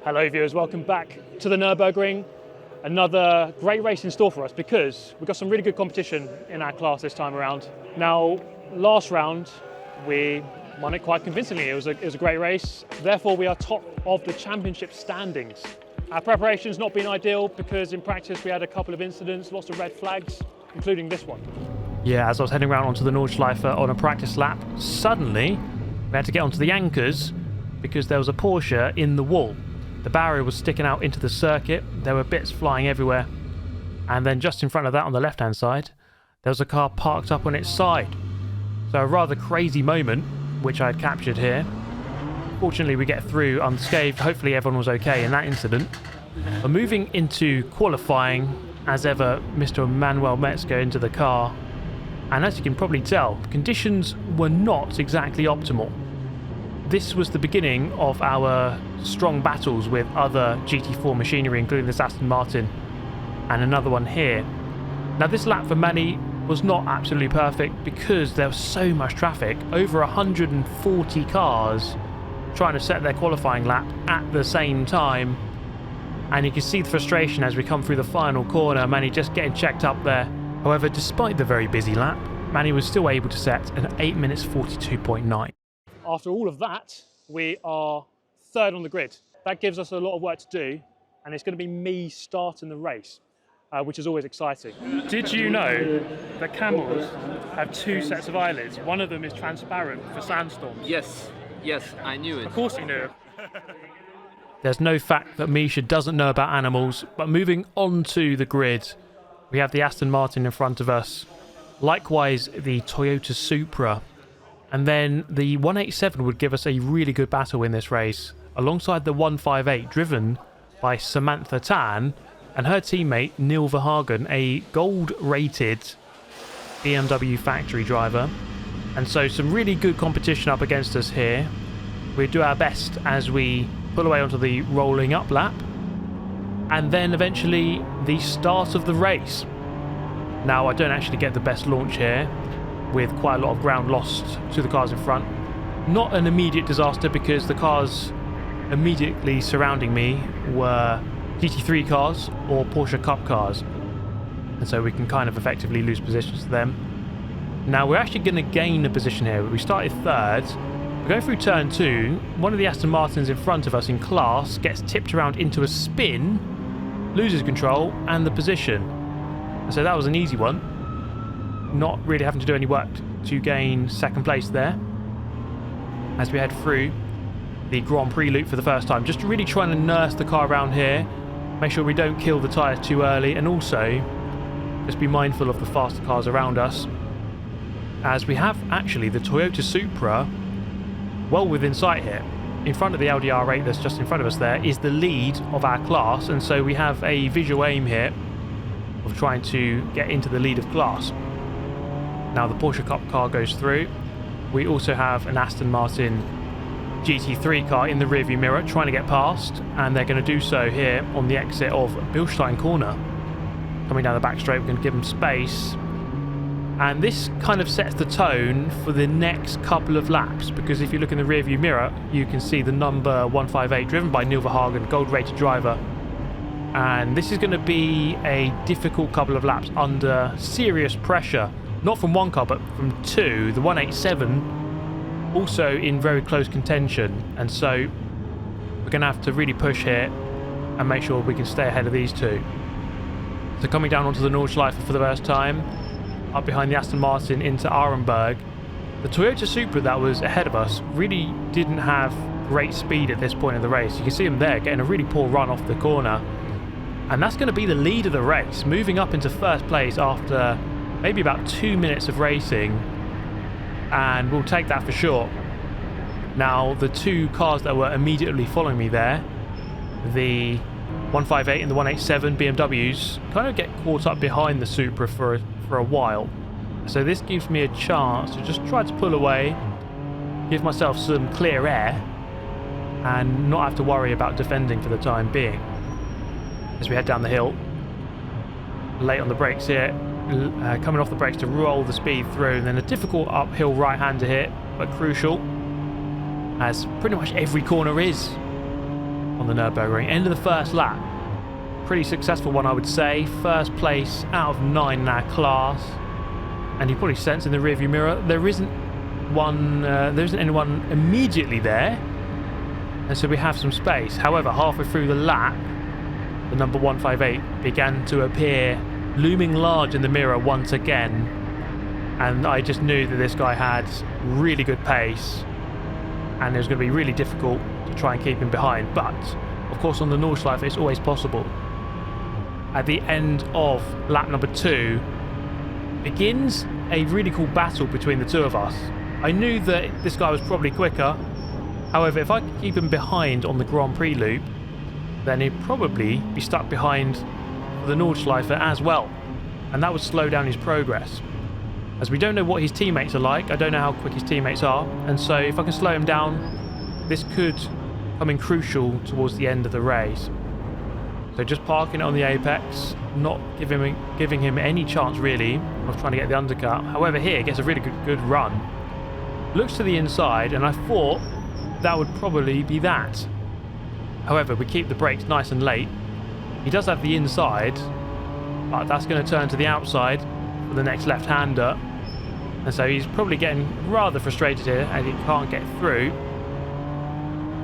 Hello viewers, welcome back to the Nürburgring. Another great race in store for us because we've got some really good competition in our class this time around. Now, last round we won it quite convincingly. It was a great race. Therefore, we are top of the championship standings. Our preparation's not been ideal because in practice we had a couple of incidents, lots of red flags, including this one. Yeah, as I was heading around onto the Nordschleife on a practice lap, suddenly we had to get onto the anchors because there was a Porsche in the wall. The barrier was sticking out into the circuit, there were bits flying everywhere, and then just in front of that on the left hand side, there was a car parked up on its side. So a rather crazy moment, which I had captured here. Fortunately we get through unscathed, hopefully everyone was okay in that incident. But moving into qualifying, as ever, Mr. Manuel Metzger into the car, and as you can probably tell, conditions were not exactly optimal. This was the beginning of our strong battles with other GT4 machinery, including this Aston Martin and another one here. Now this lap for Manny was not absolutely perfect because there was so much traffic, over 140 cars trying to set their qualifying lap at the same time, and you can see the frustration as we come through the final corner, Manny just getting checked up there. However, despite the very busy lap, Manny was still able to set an 8 minutes 42.9. After all of that, we are third on the grid. That gives us a lot of work to do, and it's going to be me starting the race, which is always exciting. Did you know that camels have two sets of eyelids? One of them is transparent for sandstorms. Yes, I knew it. Of course you knew. There's no fact that Misha doesn't know about animals, but moving onto the grid, we have the Aston Martin in front of us. Likewise, the Toyota Supra. And then the 187 would give us a really good battle in this race, alongside the 158 driven by Samantha Tan and her teammate Neil Verhagen, a gold-rated BMW factory driver. And so some really good competition up against us here. We do our best as we pull away onto the rolling up lap, and then eventually the start of the race. Now I don't actually get the best launch here, with quite a lot of ground lost to the cars in front. Not an immediate disaster because the cars immediately surrounding me were GT3 cars or Porsche Cup cars, and so we can kind of effectively lose positions to them. Now we're actually going to gain a position here. We started third, we're going through turn 2, one of the Aston Martins in front of us in class gets tipped around into a spin, loses control and the position. And so that was an easy one. Not really having to do any work to gain second place there as we head through the Grand Prix loop for the first time. Just really trying to nurse the car around here, make sure we don't kill the tyres too early, and also just be mindful of the faster cars around us, as we have actually the Toyota Supra well within sight here. In front of the Audi R8 that's just in front of us there is the lead of our class, and so we have a visual aim here of trying to get into the lead of class. Now the Porsche Cup car goes through. We also have an Aston Martin GT3 car in the rearview mirror trying to get past, and they're going to do so here on the exit of Bilstein corner. Coming down the back straight, we're going to give them space, and this kind of sets the tone for the next couple of laps, because if you look in the rearview mirror you can see the number 158 driven by Neil Verhagen, gold rated driver, and this is going to be a difficult couple of laps under serious pressure. Not from one car, but from two. The 187 also in very close contention, and so we're going to have to really push here and make sure we can stay ahead of these two. So coming down onto the Nordschleife for the first time, up behind the Aston Martin into Arenberg. The Toyota Supra that was ahead of us really didn't have great speed at this point in the race. You can see him there getting a really poor run off the corner, and that's going to be the lead of the race, moving up into first place after maybe about 2 minutes of racing, and we'll take that for sure. Now the two cars that were immediately following me there, the 158 and the 187 BMWs, kind of get caught up behind the Supra for a while, so this gives me a chance to just try to pull away, give myself some clear air, and not have to worry about defending for the time being as we head down the hill. Late on the brakes here, coming off the brakes to roll the speed through, and then a difficult uphill right-hander here, but crucial, as pretty much every corner is. on the Nürburgring. End of the first lap. Pretty successful one, I would say. First place out of 9 in our class. And you probably sense in the rearview mirror there isn't anyone immediately there, and so we have some space. However, halfway through the lap, the number 158 began to appear looming large in the mirror once again, and I just knew that this guy had really good pace and it was going to be really difficult to try and keep him behind. But of course on the Nordschleife it's always possible. At the end of lap number 2 begins a really cool battle between the two of us. I knew that this guy was probably quicker. However, if I could keep him behind on the Grand Prix loop, then he'd probably be stuck behind the Nordschleife as well, and that would slow down his progress. As we don't know what his teammates are like, I don't know how quick his teammates are, and so if I can slow him down, this could come in crucial towards the end of the race. So just parking it on the apex, not giving him any chance really of trying to get the undercut. However, here gets a really good run. Looks to the inside, and I thought that would probably be that. However, we keep the brakes nice and late. He does have the inside, but that's going to turn to the outside for the next left-hander. And so he's probably getting rather frustrated here and he can't get through.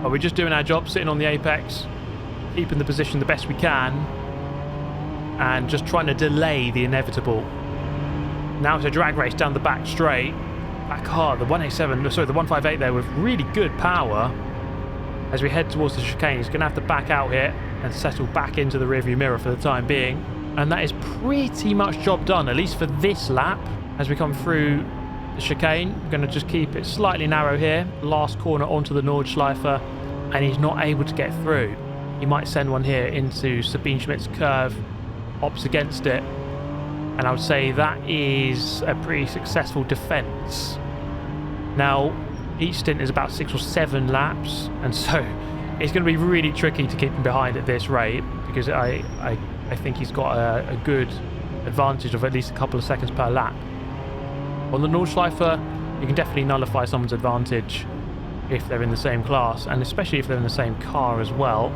But we're just doing our job, sitting on the apex, keeping the position the best we can, and just trying to delay the inevitable. Now it's a drag race down the back straight. That car, the 158 there with really good power. As we head towards the chicane, he's going to have to back out here and settle back into the rearview mirror for the time being. And that is pretty much job done, at least for this lap. As we come through the chicane, we're going to just keep it slightly narrow here. Last corner onto the Nordschleife, and he's not able to get through. He might send one here into Sabine Schmidt's curve, opts against it, and I would say that is a pretty successful defence. Now, each stint is about 6 or 7 laps, and so it's going to be really tricky to keep him behind at this rate, because I think he's got a good advantage of at least a couple of seconds per lap. On the Nordschleife, you can definitely nullify someone's advantage if they're in the same class, and especially if they're in the same car as well.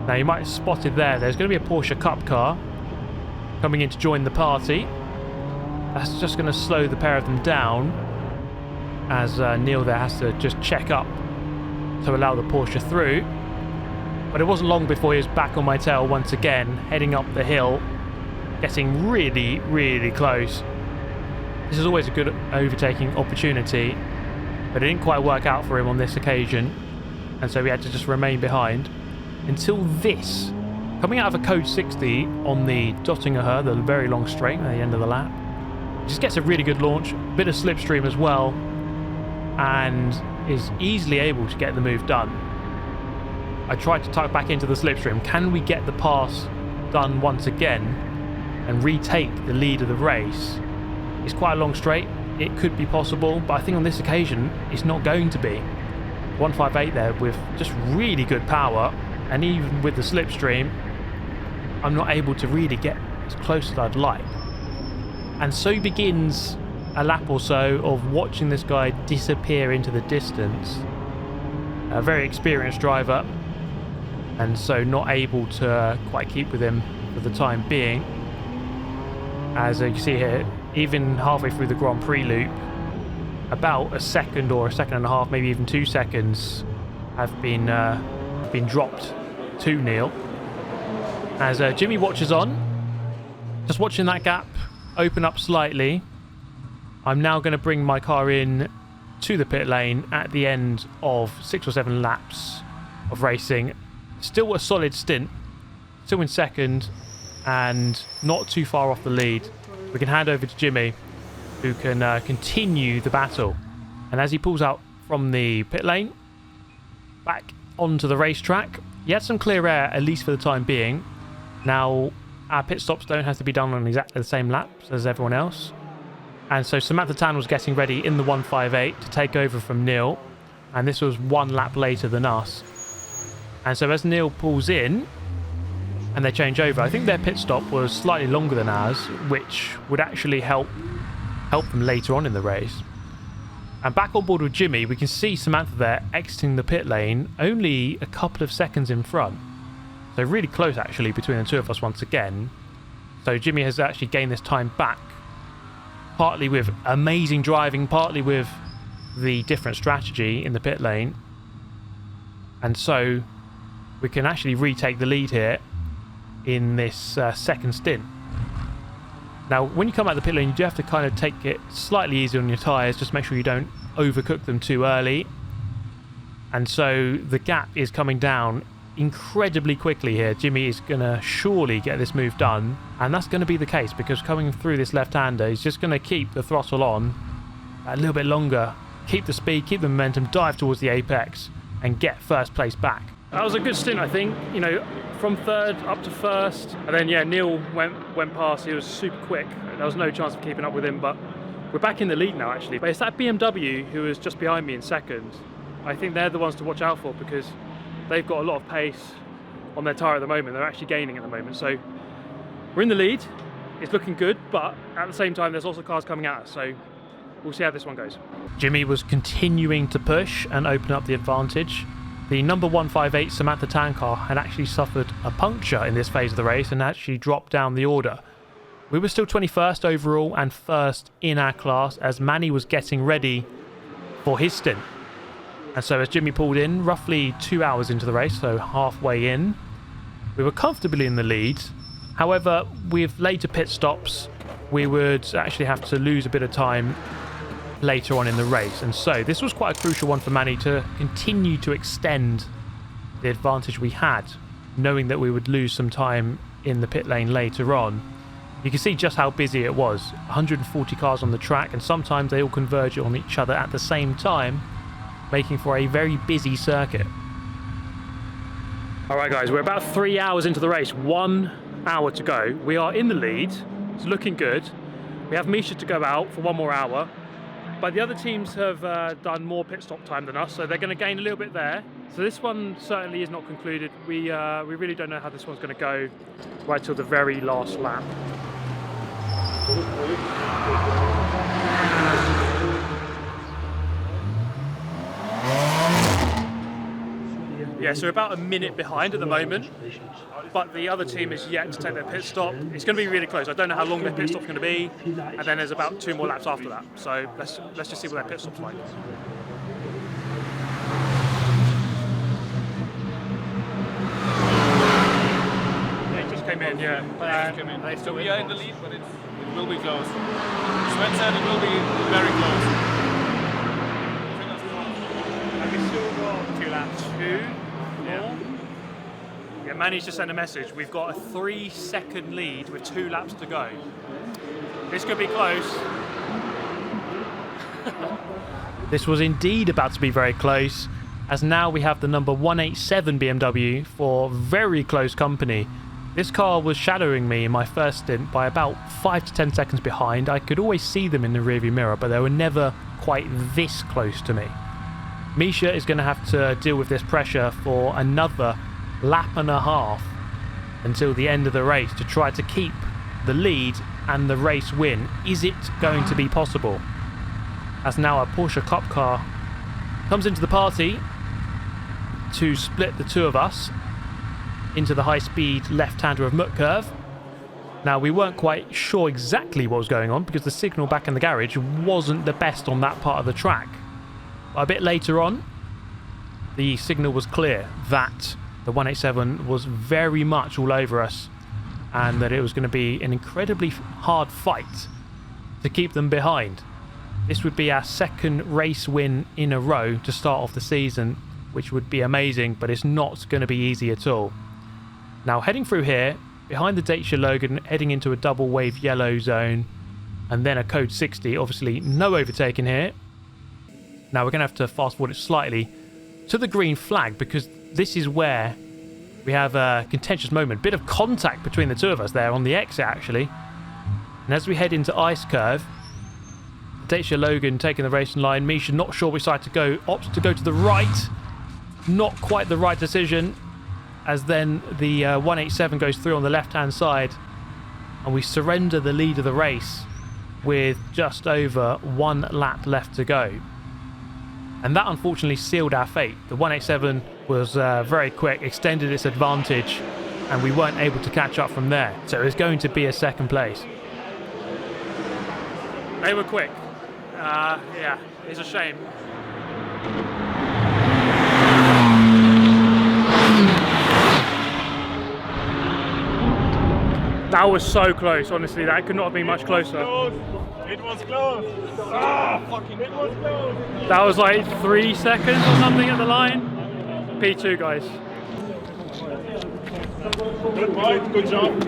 Now you might have spotted there's going to be a Porsche Cup car coming in to join the party. That's just going to slow the pair of them down, as Neil there has to just check up to allow the Porsche through. But it wasn't long before he was back on my tail once again, heading up the hill, getting really, really close. This is always a good overtaking opportunity, but it didn't quite work out for him on this occasion, and so we had to just remain behind. Until this, coming out of a code 60 on the Dottinger, the very long straight at the end of the lap, just gets a really good launch, bit of slipstream as well, and is easily able to get the move done. I tried to tuck back into the slipstream. Can we get the pass done once again and retake the lead of the race? It's quite a long straight. It could be possible, but I think on this occasion it's not going to be. 158 there with just really good power, and even with the slipstream, I'm not able to really get as close as I'd like. And so begins a lap or so of watching this guy disappear into the distance. A very experienced driver, and so not able to quite keep with him for the time being. As you can see here, even halfway through the Grand Prix loop, about a second or a second and a half, maybe even 2 seconds have been dropped to Neil. As Jimmy watches on, just watching that gap open up slightly. I'm now going to bring my car in to the pit lane at the end of 6 or 7 laps of racing. Still a solid stint, still in second, and not too far off the lead. We can hand over to Jimmy, who can continue the battle. And as he pulls out from the pit lane, back onto the racetrack, he had some clear air, at least for the time being. Now, our pit stops don't have to be done on exactly the same laps as everyone else. And so Samantha Tan was getting ready in the 158 to take over from Neil. And this was 1 lap later than us. And so as Neil pulls in and they change over, I think their pit stop was slightly longer than ours, which would actually help them later on in the race. And back on board with Jimmy, we can see Samantha there exiting the pit lane, only a couple of seconds in front. So really close actually between the two of us once again. So Jimmy has actually gained this time back, partly with amazing driving, partly with the different strategy in the pit lane. And so we can actually retake the lead here in this second stint. Now, when you come out of the pit lane, you do have to kind of take it slightly easy on your tyres, just make sure you don't overcook them too early. And so the gap is coming down incredibly quickly here. Jimmy is going to surely get this move done, and that's going to be the case because coming through this left-hander, he's just going to keep the throttle on a little bit longer, keep the speed, keep the momentum, dive towards the apex, and get first place back. That was a good stint, I think. You know, from third up to first, and then yeah, Neil went past. He was super quick. There was no chance of keeping up with him, but we're back in the lead now actually. But it's that BMW who is just behind me in second. I think they're the ones to watch out for because they've got a lot of pace on their tyre at the moment. They're actually gaining at the moment. So we're in the lead. It's looking good, but at the same time, there's also cars coming at us. So we'll see how this one goes. Jimmy was continuing to push and open up the advantage. The number 158 Samantha Tan car had actually suffered a puncture in this phase of the race and actually dropped down the order. We were still 21st overall and first in our class as Manny was getting ready for his stint. And so as Jimmy pulled in, roughly 2 hours into the race, so halfway in, we were comfortably in the lead. However, with later pit stops, we would actually have to lose a bit of time later on in the race. And so this was quite a crucial one for Manny to continue to extend the advantage we had, knowing that we would lose some time in the pit lane later on. You can see just how busy it was. 140 cars on the track, and sometimes they all converge on each other at the same time, making for a very busy circuit. All right, guys, we're about 3 hours into the race. 1 hour to go. We are in the lead. It's looking good. We have Misha to go out for 1 more hour. But the other teams have done more pit stop time than us, so they're going to gain a little bit there. So this one certainly is not concluded. We really don't know how this one's going to go right till the very last lap. Yeah, so we're about a minute behind at the moment, but the other team is yet to take their pit stop. It's going to be really close. I don't know how long their pit stop's going to be, and then there's about 2 more laps after that. So let's just see what their pit stop's like. They just came in, yeah. So we are in the lead, but it will be close. Sven said it will be very close. And we've still got 2 laps. 2? Yeah, Manny's just sent a message. We've got a 3-second lead with 2 laps to go. This could be close. This was indeed about to be very close, as now we have the number 187 BMW for very close company. This car was shadowing me in my first stint by about 5 to 10 seconds behind. I could always see them in the rearview mirror, but they were never quite this close to me. Misha is going to have to deal with this pressure for another lap and a half until the end of the race to try to keep the lead and the race win. Is it going to be possible? As now a Porsche Cup car comes into the party to split the two of us into the high-speed left-hander of Mutt curve. Now, we weren't quite sure exactly what was going on because the signal back in the garage wasn't the best on that part of the track. A bit later on, the signal was clear that the 187 was very much all over us and that it was going to be an incredibly hard fight to keep them behind. This would be our second race win in a row to start off the season, which would be amazing, but it's not going to be easy at all. Now, heading through here, behind the Dacia Logan, heading into a double wave yellow zone, and then a code 60, obviously no overtaking here. Now we're going to have to fast forward it slightly to the green flag because this is where we have a contentious moment. Bit of contact between the two of us there on the exit actually. And as we head into ice curve, Dacia Logan taking the racing line. Misha not sure which side to go. Opts to go to the right. Not quite the right decision, as then the 187 goes through on the left-hand side and we surrender the lead of the race with just over 1 lap left to go. And that unfortunately sealed our fate. The 187 was very quick, extended its advantage, and we weren't able to catch up from there. So it was going to be a second place. They were quick. Yeah, it's a shame. That was so close, honestly. That could not have been much closer. It was close. Ah, fucking it was close. That was like 3 seconds or something at the line. P2, guys. Good point, good job.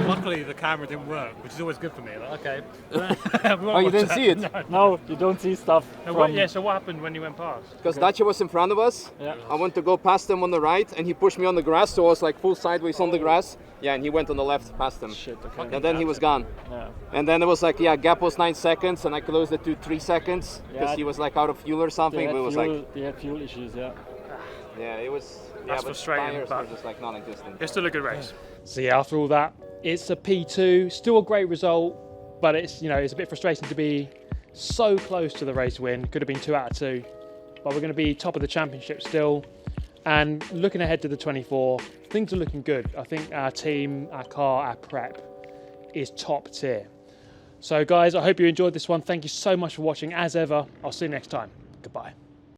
Luckily the camera didn't work, which is always good for me. Like, okay. Oh, you didn't see it? No, you don't see stuff. Yeah, so what happened when you went past? Because Dacia was in front of us. Yeah. I went to go past him on the right, and he pushed me on the grass, so I was like full sideways on the grass. Yeah, and he went on the left past him. Shit, okay. And then he was gone. Yeah. And then it was like, yeah, gap was 9 seconds, and I closed it to 3 seconds because Yeah. he was like out of fuel or something. But it was like, they had fuel issues, yeah. yeah, it was. That's but frustrating, tires but- were just like non-existent. It's still a good race. So yeah, after all that, it's a P2, still a great result, but it's, you know, it's a bit frustrating to be so close to the race win. Could have been 2 out of 2, but we're going to be top of the championship still. And looking ahead to the 24, things are looking good. I think our team, our car, our prep is top tier. So guys, I hope you enjoyed this one. Thank you so much for watching. As ever, I'll see you next time. Goodbye.